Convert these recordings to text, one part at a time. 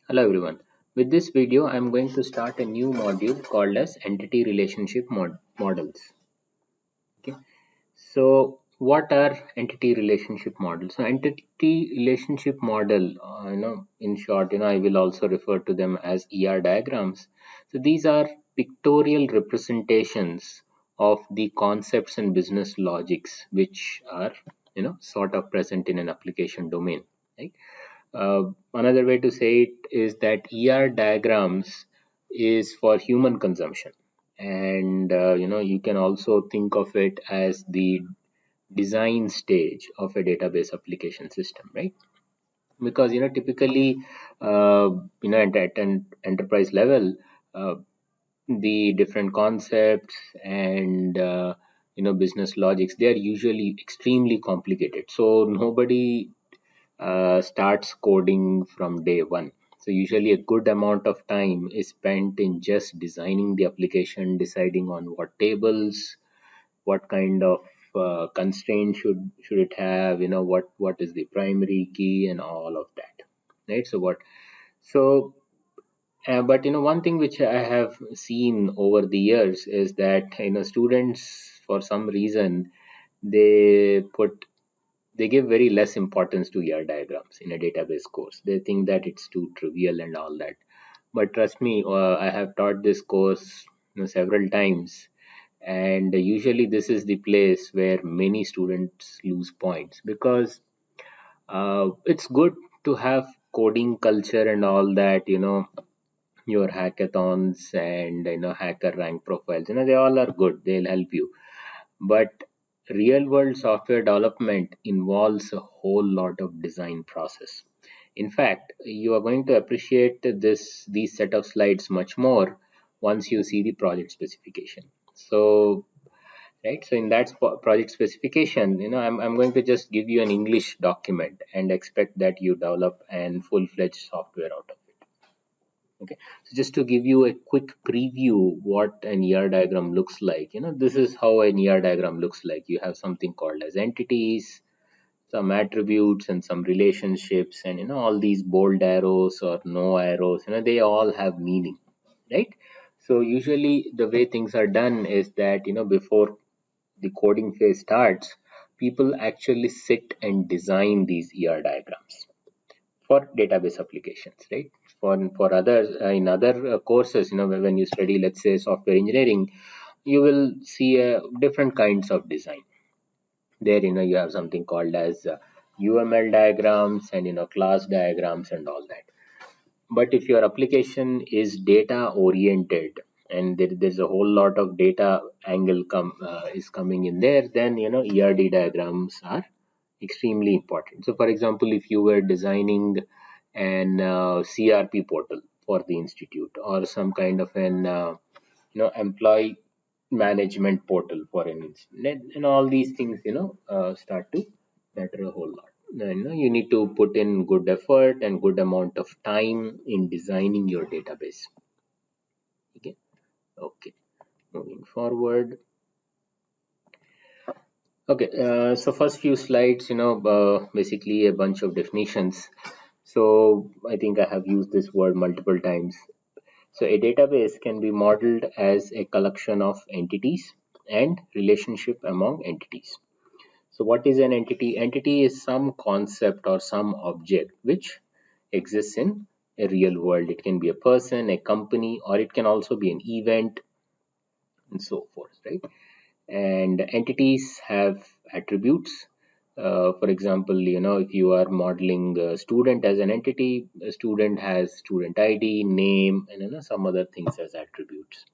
Hello everyone. With this video, I'm going to start a new module called as entity relationship models. Okay. So, what are entity relationship models? So, entity relationship model, in short, I will also refer to them as ER diagrams. So, these are pictorial representations of the concepts and business logics which are, sort of present in an application domain, right? Another way to say it is that ER diagrams is for human consumption, and you can also think of it as the design stage of a database application system, right? Because typically, at an enterprise level, uh, the different concepts and business logics, they are usually extremely complicated. So nobody starts coding from day one. So usually a good amount of time is spent in just designing the application, deciding on what tables, what kind of constraint should it have, what is the primary key and all of that, right? But one thing which I have seen over the years is that students, for some reason, they put they give very less importance to ER diagrams in a database course. They think that it's too trivial and all that. But trust me, I have taught this course several times, and usually this is the place where many students lose points because it's good to have coding culture and all that. Your hackathons and hacker rank profiles. They all are good. They'll help you, but real world software development involves a whole lot of design process. In fact, you are going to appreciate these set of slides much more once you see the project specification. So, right, so in that project specification, I'm going to just give you an English document and expect that you develop an full-fledged software out of it. Okay, so just to give you a quick preview what an ER diagram looks like, this is how an ER diagram looks like. You have something called as entities, some attributes and some relationships, and all these bold arrows or no arrows, they all have meaning, right? So usually the way things are done is that before the coding phase starts, people actually sit and design these ER diagrams for database applications, right? For others, in other courses, when you study, let's say, software engineering, you will see different kinds of design. There, you have something called as UML diagrams and class diagrams and all that. But if your application is data oriented and there's a whole lot of data angle is coming in there, then ERD diagrams are extremely important. So, for example, if you were designing an CRP portal for the institute or some kind of an employee management portal for an institute, and all these things start to matter a whole lot. You need to put in good effort and good amount of time in designing your database. Okay. Okay. Moving forward. Okay, so first few slides, basically a bunch of definitions. So I think I have used this word multiple times. So a database can be modeled as a collection of entities and relationship among entities. So what is an entity? Entity is some concept or some object which exists in a real world. It can be a person, a company, or it can also be an event and so forth, right? And entities have attributes. For example, if you are modeling a student as an entity, a student has student ID, name, and some other things as attributes,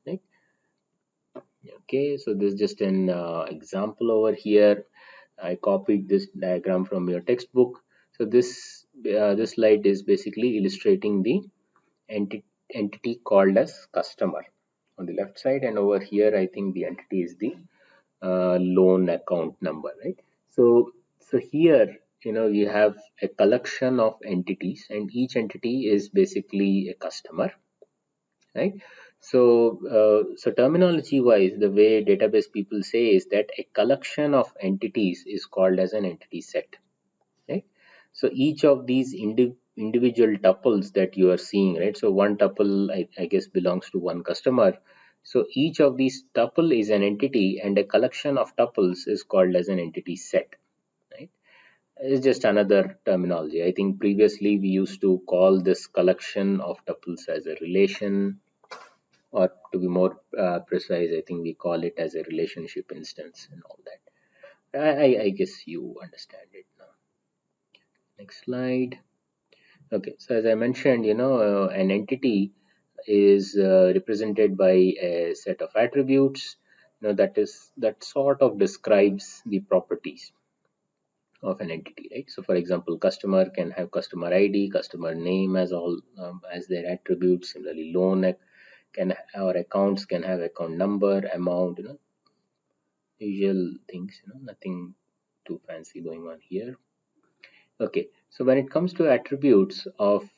right? Okay, so this is just an example over here. I copied this diagram from your textbook. So this slide is basically illustrating the entity called as customer on the left side, and over here I think the entity is the loan account number, right? So here you have a collection of entities, and each entity is basically a customer, right? So terminology wise, the way database people say is that a collection of entities is called as an entity set, right? So each of these individual tuples that you are seeing, right? So one tuple, I guess, belongs to one customer. So each of these tuple is an entity, and a collection of tuples is called as an entity set, right? It's just another terminology. I think previously we used to call this collection of tuples as a relation, or to be more precise, I think we call it as a relationship instance and all that. I guess you understand it now. Next slide. Okay, so as I mentioned, an entity is represented by a set of attributes, that sort of describes the properties of an entity, right? So, for example, customer can have customer ID, customer name as all as their attributes. Similarly, can or accounts can have account number, amount, usual things, nothing too fancy going on here. Okay, so when it comes to attributes of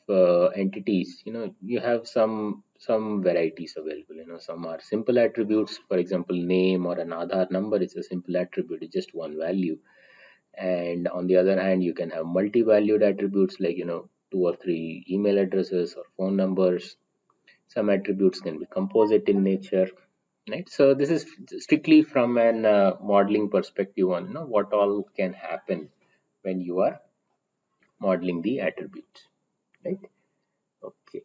entities, you have some varieties available. Some are simple attributes. For example, name or an Aadhaar number is a simple attribute, it's just one value. And on the other hand, you can have multi-valued attributes like, two or three email addresses or phone numbers. Some attributes can be composite in nature, right? So this is strictly from an modeling perspective on, what all can happen when you are modeling the attributes, right? Okay,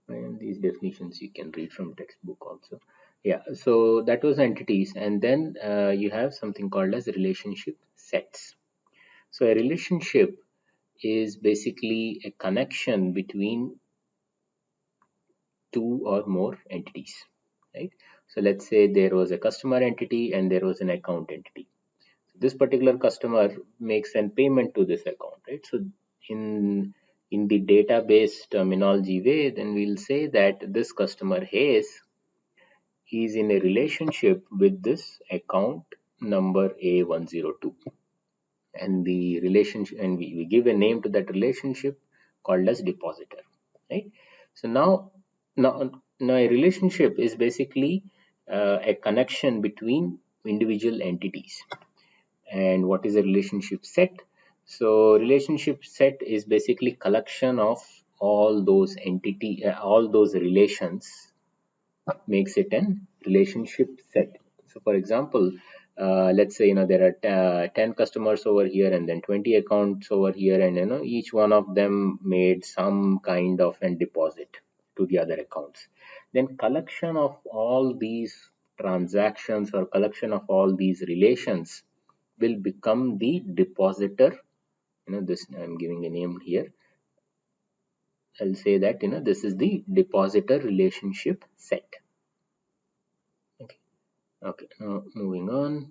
and these definitions you can read from textbook also. Yeah, so that was entities, and then you have something called as relationship sets. So a relationship is basically a connection between two or more entities, right? So let's say there was a customer entity and there was an account entity. This particular customer makes an payment to this account, right? So in the database terminology way, then we'll say that this customer Hayes is in a relationship with this account number A102, and the relationship, and we give a name to that relationship called as depositor, right? So now a relationship is basically a connection between individual entities. And what is a relationship set? So relationship set is basically collection of all those relations makes it an relationship set. So for example, let's say there are 10 customers over here and then 20 accounts over here, and each one of them made some kind of an deposit to the other accounts. Then collection of all these transactions or collection of all these relations will become the depositor. This I'm giving a name here. I'll say that this is the depositor relationship set. Okay. Okay, now moving on.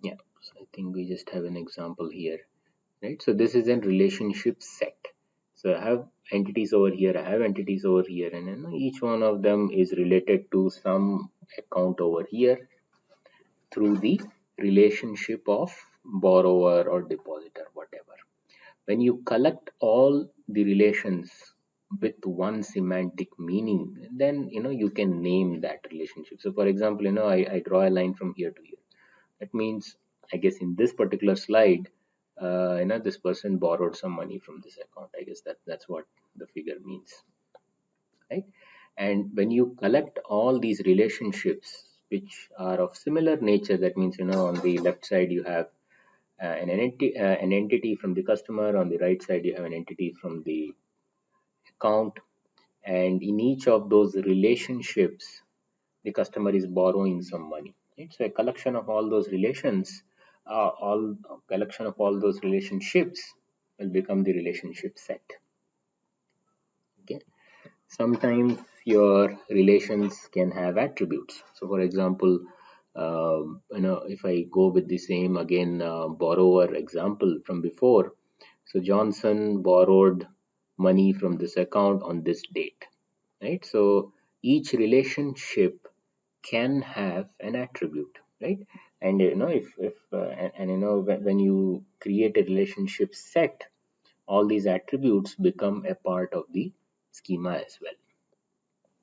Yeah, so I think we just have an example here, right? So this is a relationship set. So I have entities over here, I have entities over here, and each one of them is related to some account over here through the relationship of borrower or depositor, whatever. When you collect all the relations with one semantic meaning, then you can name that relationship. So for example, I draw a line from here to here. That means, I guess in this particular slide, this person borrowed some money from this account. I guess that's what the figure means, right? And when you collect all these relationships which are of similar nature, that means on the left side you have an entity from the customer, on the right side you have an entity from the account, and in each of those relationships the customer is borrowing some money, right? So a collection of all those relations, all collection of all those relationships will become the relationship set. Okay, sometimes your relations can have attributes. So for example, if I go with the same again borrower example from before, so Johnson borrowed money from this account on this date, right? So each relationship can have an attribute, right? And if and when you create a relationship set, all these attributes become a part of the schema as well.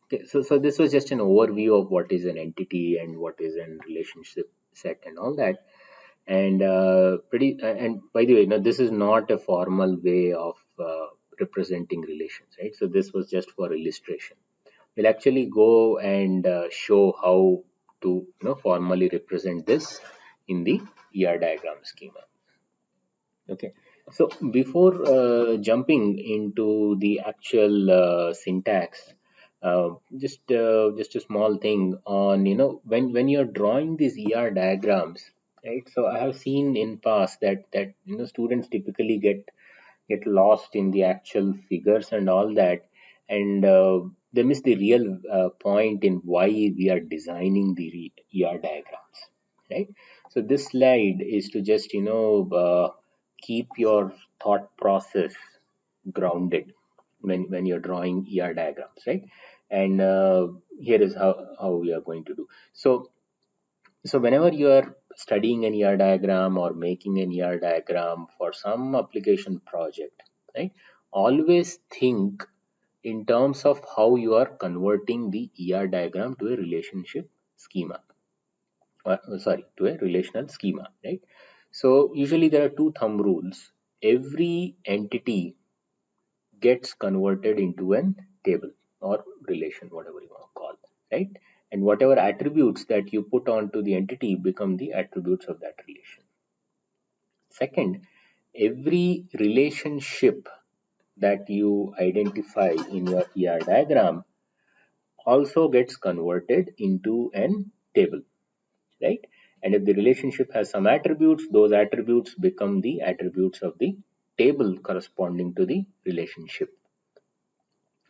Okay, so this was just an overview of what is an entity and what is a relationship set and all that. And and by the way, this is not a formal way of representing relations, right? So this was just for illustration. We'll actually go and show how to formally represent this in the diagram schema. Okay, so before jumping into the actual syntax, just a small thing on when you're drawing these diagrams, right? So I have seen in past that students typically get lost in the actual figures and all that, and they miss the real point in why we are designing the diagrams, right? So this slide is to just keep your thought process grounded when you're drawing diagrams, right? And here is how we are going to do. So whenever you are studying an diagram or making an diagram for some application project, right? Always think in terms of how you are converting the diagram to a relationship schema. Sorry, to a relational schema, right? So usually there are two thumb rules. Every entity gets converted into an table or relation, whatever you want to call, right? And whatever attributes that you put onto the entity become the attributes of that relation. Second, every relationship that you identify in your diagram also gets converted into an table, right? And if the relationship has some attributes, those attributes become the attributes of the table corresponding to the relationship,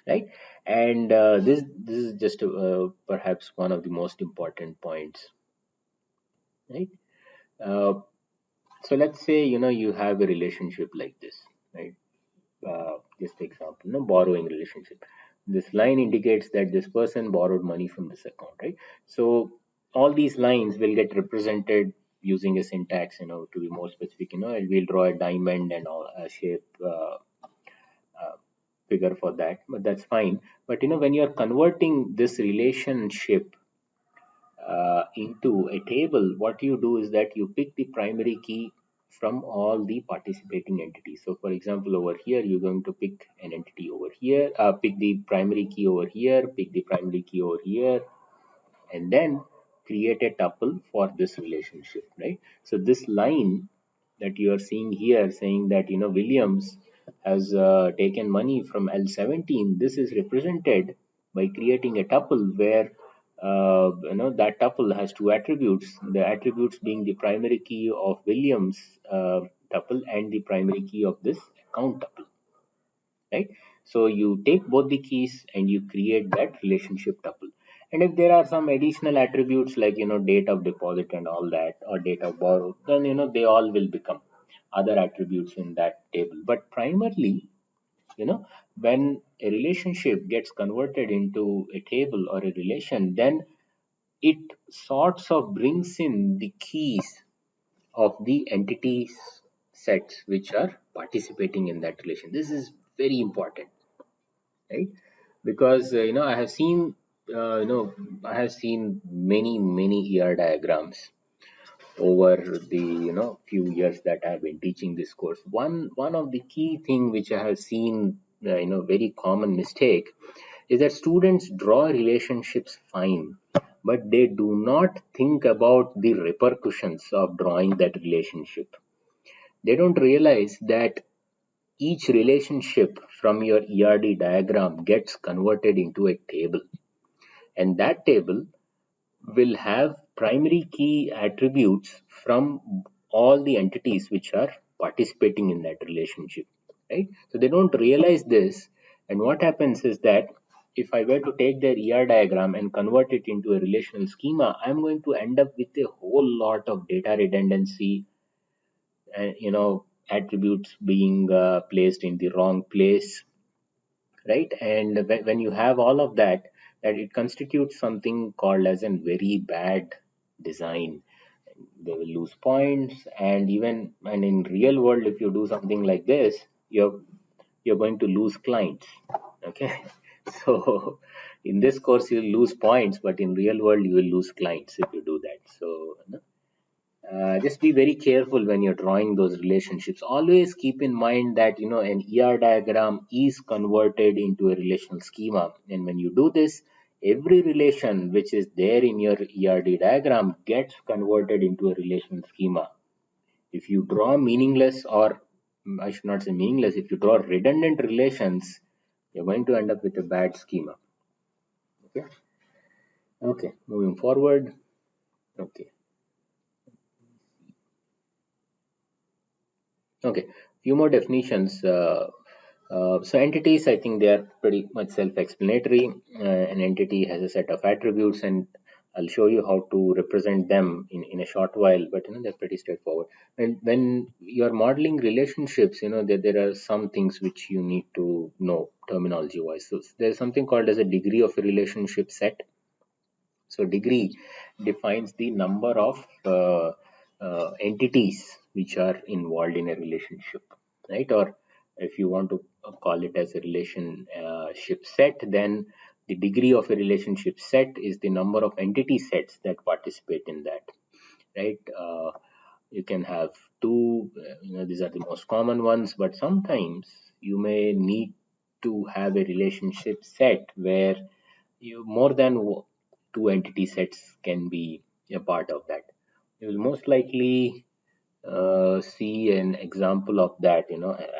right? And this is just perhaps one of the most important points, right? uh, so let's say you have a relationship like this, right? Just example, borrowing relationship. This line indicates that this person borrowed money from this account, right? So all these lines will get represented using a syntax, to be more specific, we'll draw a diamond and all a shape figure for that, but that's fine. But when you're converting this relationship into a table, what you do is that you pick the primary key from all the participating entities. So for example, over here, you're going to pick an entity over here, pick the primary key over here, pick the primary key over here, and then create a tuple for this relationship, right? So this line that you are seeing here saying that Williams has taken money from L17, this is represented by creating a tuple where that tuple has two attributes, the attributes being the primary key of Williams tuple and the primary key of this account tuple, right? So you take both the keys and you create that relationship tuple. And if there are some additional attributes like date of deposit and all that, or date of borrow, then they all will become other attributes in that table. But primarily, when a relationship gets converted into a table or a relation, then it sorts of brings in the keys of the entities sets which are participating in that relation. This is very important, right? Because I have seen many diagrams over the few years that I have been teaching this course. One of the key thing which I have seen, very common mistake, is that students draw relationships fine, but they do not think about the repercussions of drawing that relationship. They don't realize that each relationship from your ERD diagram gets converted into a table, and that table will have primary key attributes from all the entities which are participating in that relationship, right? So they don't realize this, and what happens is that if I were to take their diagram and convert it into a relational schema, I'm going to end up with a whole lot of data redundancy, and attributes being placed in the wrong place, right? And when you have all of that it constitutes something called as a very bad design. They will lose points, and in real world, if you do something like this, you're going to lose clients, okay? So in this course you'll lose points, but in real world you will lose clients if you do that. So Just be very careful when you're drawing those relationships. Always keep in mind that an ER diagram is converted into a relational schema, and when you do this, every relation which is there in your ERD diagram gets converted into a relational schema. If you draw meaningless, or I should not say meaningless, if you draw redundant relations, you're going to end up with a bad schema. Okay. Okay. Moving forward. Okay. Okay, few more definitions. So entities, I think they are pretty much self-explanatory. An entity has a set of attributes, and I'll show you how to represent them in a short while. But they're pretty straightforward. And when you're modeling relationships, there are some things which you need to know terminology-wise. So there's something called as a degree of a relationship set. So degree defines the number of entities which are involved in a relationship, right? Or if you want to call it as a relationship set, then the degree of a relationship set is the number of entity sets that participate in that, right? You can have two, these are the most common ones, but sometimes you may need to have a relationship set where more than two entity sets can be a part of that. You will most likely see an example of that,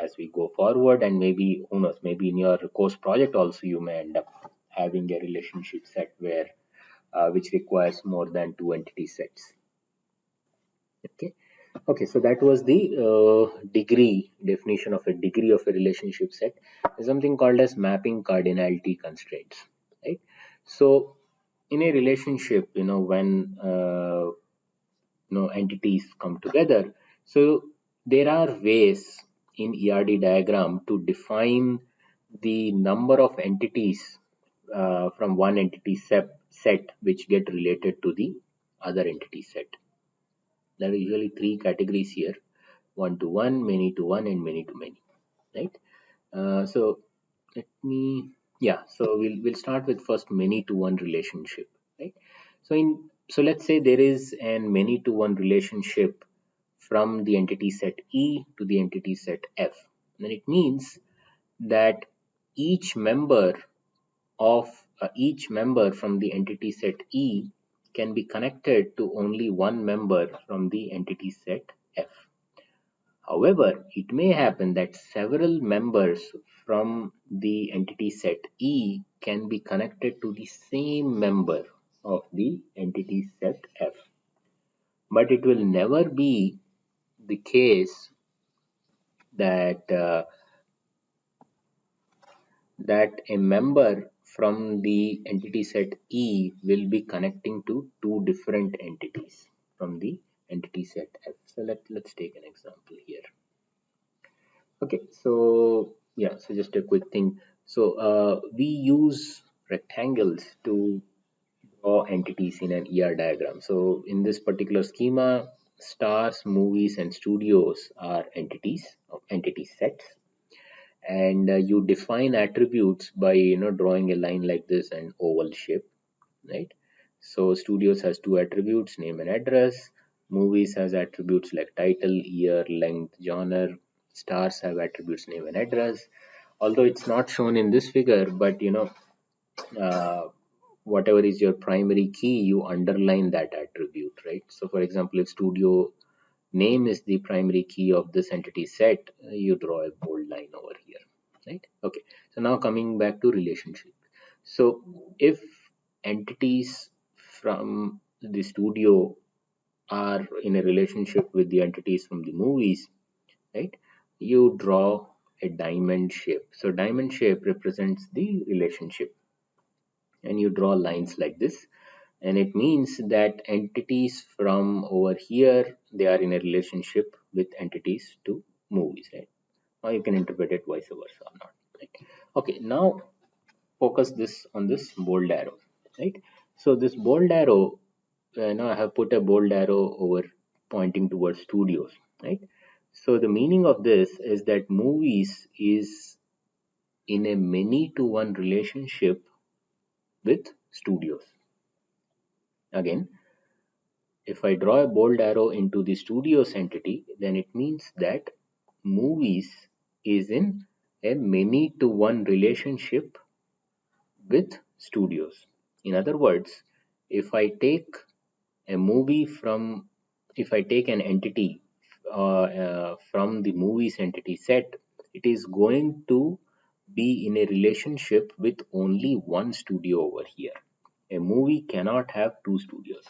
as we go forward, and maybe who knows, maybe in your course project also you may end up having a relationship set where which requires more than two entity sets. Okay. Okay, so that was the degree definition of a degree of a relationship set. There's something called as mapping cardinality constraints, right? So in a relationship, when entities come together, so there are ways in ERD diagram to define the number of entities from one entity set which get related to the other entity set. There are usually three categories here: one to one, many to one, and many to many, right? So let me, yeah, so we'll start with first many to one relationship, right? So let's say there is an many to one relationship from the entity set E to the entity set F. Then it means that each member of each member from the entity set E can be connected to only one member from the entity set F. However, it may happen that several members from the entity set E can be connected to the same member of the entity set F. But it will never be the case that that a member from the entity set E will be connecting to two different entities from the entity set F. So let's take an example here. Okay, so yeah, so just a quick thing. So we use rectangles to draw entities in an ER diagram. So in this particular schema, stars, movies, and studios are entities of entity sets, and you define attributes by drawing a line like this and oval shape, right? So studios has two attributes: name and address. Movies has attributes like title, year, length, genre. Stars have attributes name and address. Although it's not shown in this figure, but uh, whatever is your primary key, you underline that attribute, right? So for example, if studio name is the primary key of this entity set, you draw a bold line over here, right? Okay, so now coming back to relationship. So if entities from the studio are in a relationship with the entities from the movies, right, you draw a diamond shape. So diamond shape represents the relationship, and you draw lines like this, and it means that entities from over here, they are in a relationship with entities to movies, right? Or you can interpret it vice versa or not, right? Okay, now focus this on this bold arrow, right? So this bold arrow, now I have put a bold arrow over pointing towards studios, right? So the meaning of this is that movies is in a many to one relationship with studios. Again, If I draw a bold arrow into the studios entity, then it means that movies is in a many to one relationship with studios. In other words, if I take a movie from, if I take an entity from the movies entity set, it is going to be in a relationship with only one studio over here. A movie cannot have two studios,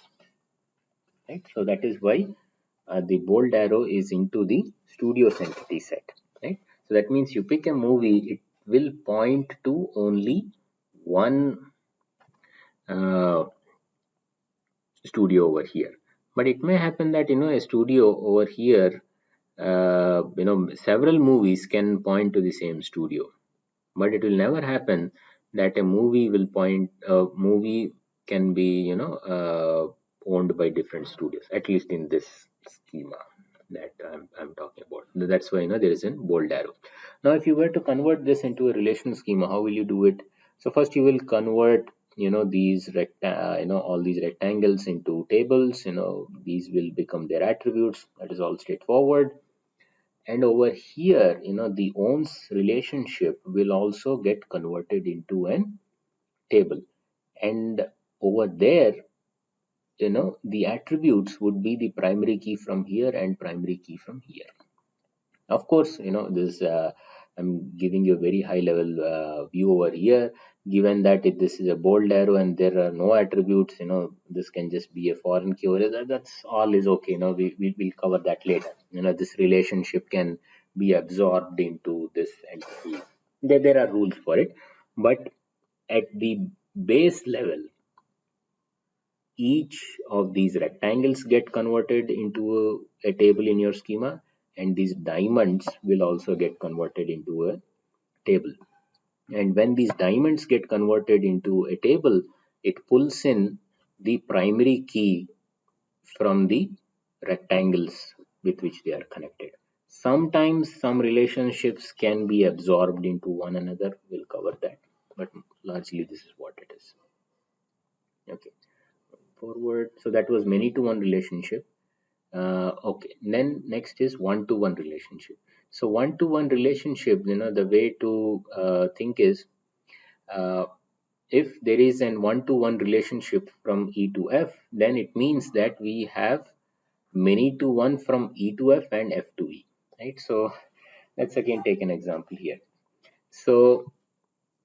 right? So that is why the bold arrow is into the studios entity set, right? So that means you pick a movie, it will point to only one uh, studio over here. But it may happen that a studio over here, several movies can point to the same studio, but it will never happen that a movie will point a movie can be owned by different studios, at least in this schema that I'm talking about. That's why there is a bold arrow. Now if you were to convert this into a relation schema, how will you do it? So first you will convert all these rectangles into tables. These will become their attributes. That is all straightforward. And over here, the owns relationship will also get converted into an table. And over there, the attributes would be the primary key from here and primary key from here. Of course, this I'm giving you a very high level view over here. Given that if this is a bold arrow and there are no attributes, this can just be a foreign key. That's all is okay. We will cover that later. This relationship can be absorbed into this entity. There are rules for it, but at the base level, each of these rectangles get converted into a table in your schema, and these diamonds will also get converted into a table. And when these diamonds get converted into a table, it pulls in the primary key from the rectangles with which they are connected. Sometimes some relationships can be absorbed into one another. We'll cover that, but largely this is what it is. Okay, forward. So that was many to one relationship. Okay, then next is one to one relationship. So one to one relationship, the way to think is, uh, if there is an one to one relationship from E to F, then it means that we have many to one from E to F and F to E, right? So let's again take an example here. So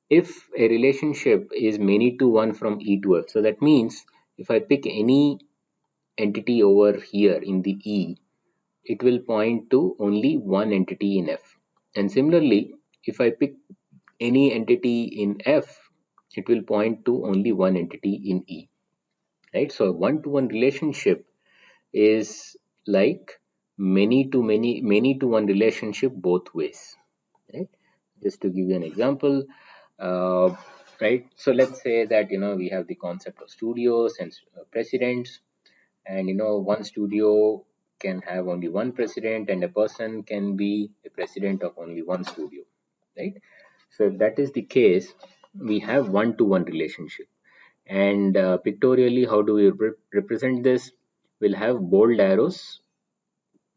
if a relationship is many to one from E to F, so that means if I pick any entity over here in the E, it will point to only one entity in F. And similarly, if I pick any entity in F, it will point to only one entity in E, right? So a one-to-one relationship is like many to one relationship both ways, right? Just to give you an example, uh, right? So let's say that we have the concept of studios and presidents, and one studio can have only one president, and a person can be a president of only one studio, right? So if that is the case, we have one to one relationship. And pictorially, how do we represent this? We'll have bold arrows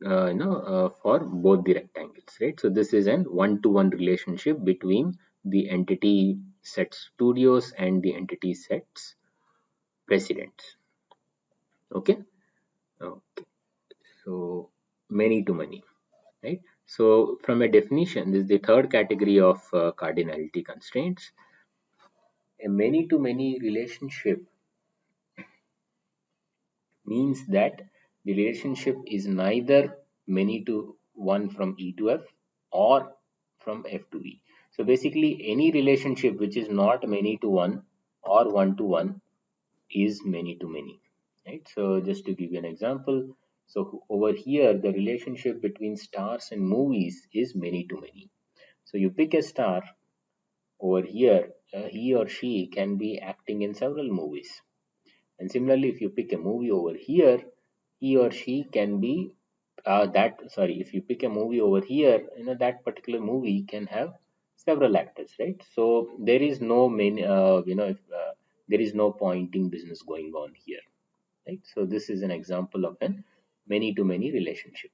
for both the rectangles, right? So this is an one to one relationship between the entity sets studios and the entity sets presidents. Okay. Okay. So many to many, right? So from a definition, this is the third category of cardinality constraints. A many to many relationship means that the relationship is neither many to one from E to F or from F to E. So basically any relationship which is not many to one or one to one is many to many, right? So just to give you an example, so over here the relationship between stars and movies is many to many. So you pick a star over here, he or she can be acting in several movies. And similarly, if you pick a movie over here, he or she can be if you pick a movie over here, that particular movie can have several actors, right? So there is no main, there is no pointing business going on here. right? So this is an example of an many to many relationship.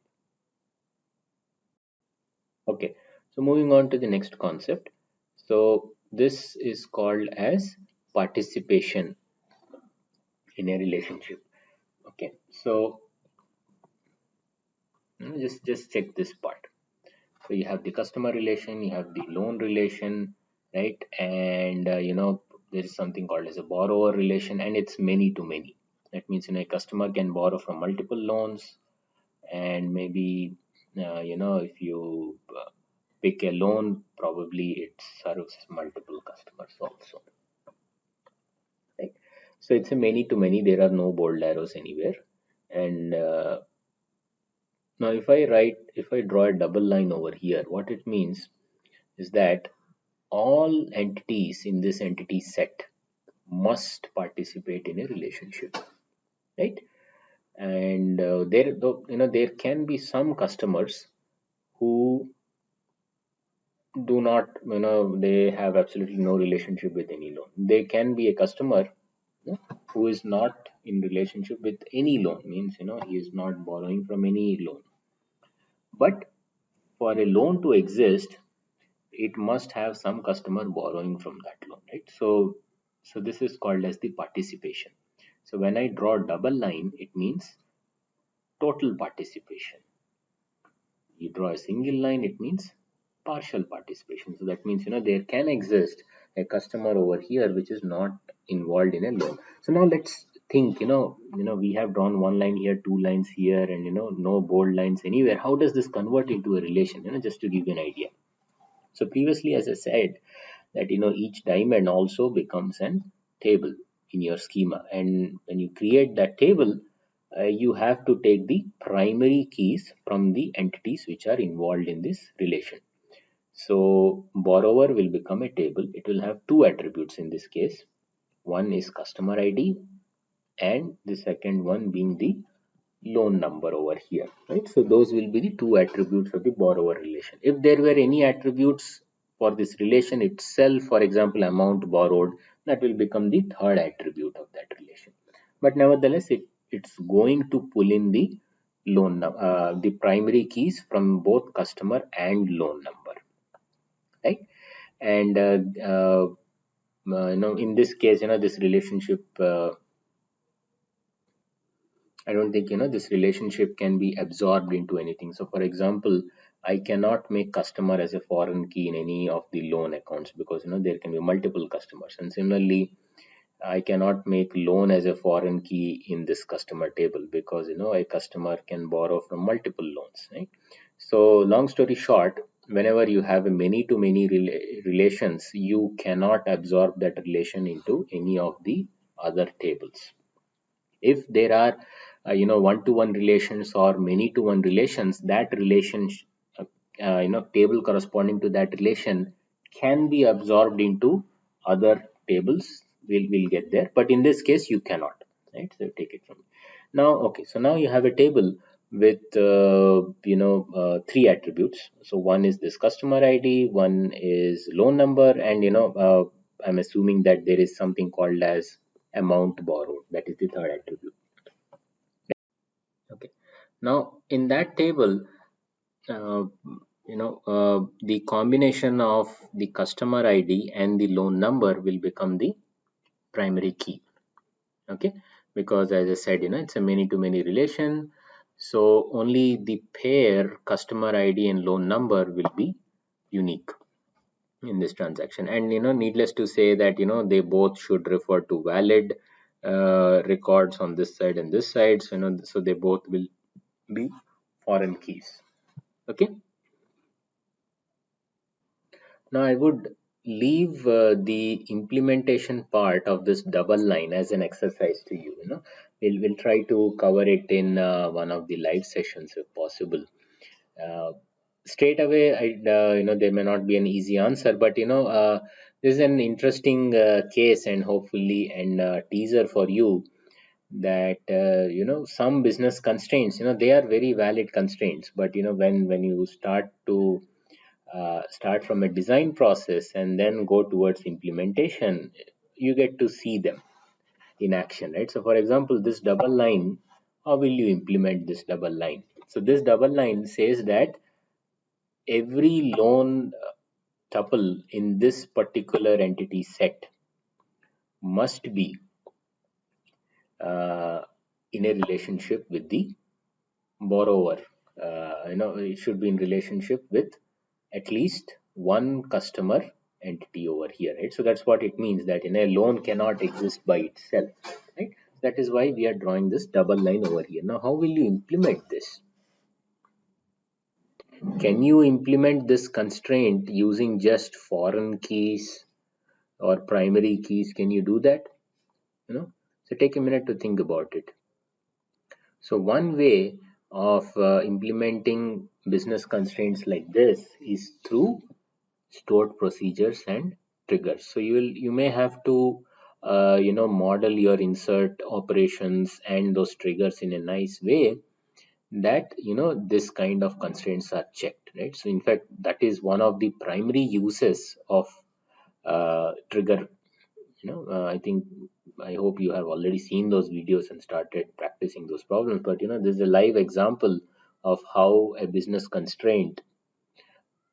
Okay, so moving on to the next concept. So this is called as participation in a relationship. Okay, so just check this part. So you have the customer relation, you have the loan relation, right? And there is something called as a borrower relation, and it's many to many. That means a customer can borrow from multiple loans, and maybe if you pick a loan, probably it serves multiple customers also, right? So it's a many to many. There are no bold arrows anywhere, and now if I draw a double line over here, what it means is that all entities in this entity set must participate in a relationship, right? And there can be some customers who do not, they have absolutely no relationship with any loan. They can be a customer, who is not in relationship with any loan, means he is not borrowing from any loan. But for a loan to exist, it must have some customer borrowing from that loan, right? So this is called as the participation. So when I draw double line, it means total participation. You draw a single line, it means partial participation. So that means there can exist a customer over here which is not involved in a loan. So now let's think, we have drawn one line here, two lines here, and no bold lines anywhere. How does this convert into a relation? Just to give you an idea. So previously, as I said, that each diamond also becomes an table in your schema, and when you create that table, you have to take the primary keys from the entities which are involved in this relation. So borrower will become a table. It will have two attributes in this case. One is customer ID, and the second one being the loan number over here, right? So those will be the two attributes of the borrower relation. If there were any attributes for this relation itself, for example amount borrowed, that will become the third attribute of that relation. But nevertheless, it's going to pull in the the primary keys from both customer and loan number, right? And in this case, this relationship, I don't think this relationship can be absorbed into anything. So for example, I cannot make customer as a foreign key in any of the loan accounts, because there can be multiple customers. And similarly, I cannot make loan as a foreign key in this customer table, because a customer can borrow from multiple loans, right? So long story short, whenever you have a many to many relations, you cannot absorb that relation into any of the other tables. If there are one-to-one relations or many-to-one relations, that relation table corresponding to that relation can be absorbed into other tables. We'll get there, but in this case you cannot, right? So take it from now. Okay, so now you have a table with three attributes. So one is this customer ID, one is loan number, and I'm assuming that there is something called as amount borrowed, that is the third attribute. Okay, now in that table, uh, the combination of the customer ID and the loan number will become the primary key. Okay, because as I said, it's a many to many relation, so only the pair customer ID and loan number will be unique in this transaction. And needless to say that they both should refer to valid records on this side and this side. So so they both will be foreign keys. Okay, now I would leave the implementation part of this double line as an exercise to you. We'll try to cover it in one of the live sessions if possible. uh, Straight away, there may not be an easy answer, but this is an interesting case, and hopefully and teaser for you, that some business constraints, they are very valid constraints, but when you start from a design process and then go towards implementation, you get to see them. in action, right? So for example, this double line, how will you implement this double line? So this double line says that every loan tuple in this particular entity set must be uh, in a relationship with the borrower. It should be in relationship with at least one customer entity over here, right? So that's what it means, that in a loan cannot exist by itself, right? That is why we are drawing this double line over here. Now, how will you implement this? Can you implement this constraint using just foreign keys or primary keys? Can you do that? So take a minute to think about it. So one way of implementing business constraints like this is through stored procedures and triggers. So you may have to model your insert operations and those triggers in a nice way that this kind of constraints are checked, right? So in fact, that is one of the primary uses of trigger. I think, I hope you have already seen those videos and started practicing those problems, but this is a live example of how a business constraint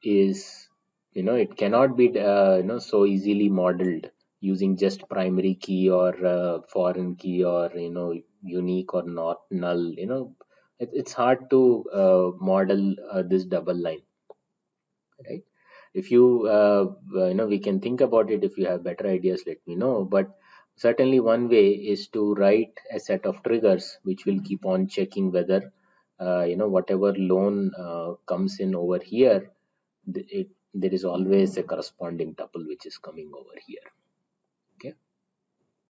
is, it cannot be so easily modeled using just primary key or foreign key or unique or not null. It's hard to model this double line, right? If you we can think about it. If you have better ideas, let me know. But certainly one way is to write a set of triggers which will keep on checking whether whatever loan comes in over here, there is always a corresponding tuple which is coming over here.